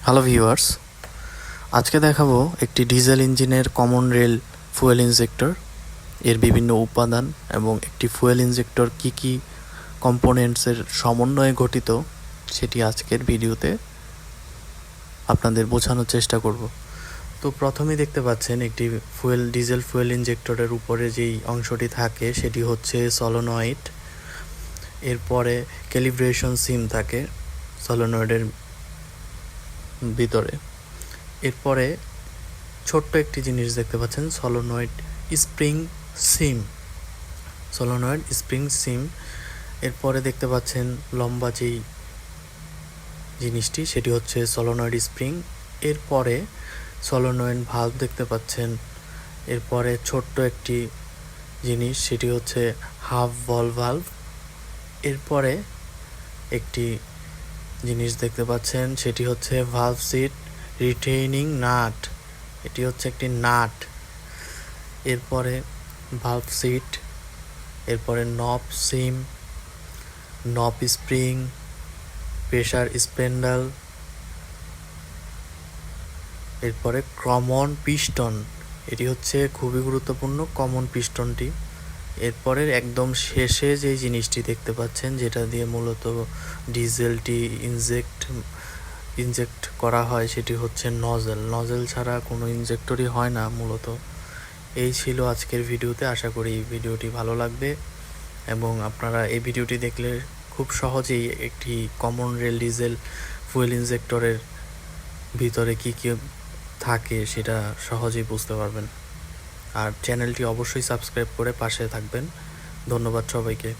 Hello viewers, আজকে দেখাবো একটি ডিজেল ইঞ্জিনের কমন রেল ফুয়েল ইনজেক্টর, এর বিভিন্ন উপাদান এবং একটি ফুয়েল ইনজেক্টর কী কী কম্পোনেন্টসের সমন্বয়ে গঠিত সেটি আজকের ভিডিওতে আপনাদের বোঝানোর চেষ্টা করব। তো প্রথমেই দেখতে পাচ্ছেন একটি ডিজেল ফুয়েল ইনজেক্টরের উপরে যেই অংশটি থাকে সেটি হচ্ছে সলোনয়েড। এরপরে ক্যালিব্রেশন সিম থাকে সলোনয়েডের ভিতরে। এরপরে ছোট্ট একটি জিনিস দেখতে পাচ্ছেন সলোনয়েড স্প্রিং সিম। এরপরে দেখতে পাচ্ছেন লম্বা যেই জিনিসটি সেটি হচ্ছে সলোনয়েড স্প্রিং। এরপরে সলোনয়েড ভালভ দেখতে পাচ্ছেন। এরপরে ছোট্ট একটি জিনিস সেটি হচ্ছে হাফ বল ভালভ। এরপরে একটি জিনিস দেখতে পাচ্ছেন সেটি হচ্ছে ভালভ সিট রিটেইনিং নাট, এটি হচ্ছে একটি নাট। এরপরে ভালভ সিট, এরপরে নব সিম, নব স্প্রিং, প্রেসার স্প্যান্ডেল, এরপরে কমন পিস্টন, এটি হচ্ছে খুবই গুরুত্বপূর্ণ কমন পিস্টনটি। এরপরে একদম শেষে যে জিনিসটি দেখতে পাচ্ছেন যেটা দিয়ে মূলত ডিজেলটি ইনজেক্ট করা হয় সেটি হচ্ছে নজেল ছাড়া কোনো ইনজেক্টরই হয় না মূলত। এই ছিল আজকের ভিডিওতে। আশা করি এই ভিডিওটি ভালো লাগবে এবং আপনারা এই ভিডিওটি দেখলে খুব সহজেই একটি কমন রেল ডিজেল ফুয়েল ইনজেক্টরের ভিতরে কী কী থাকে সেটা সহজেই বুঝতে পারবেন। আর চ্যানেলটি অবশ্যই সাবস্ক্রাইব করে পাশে থাকবেন। ধন্যবাদ সবাইকে।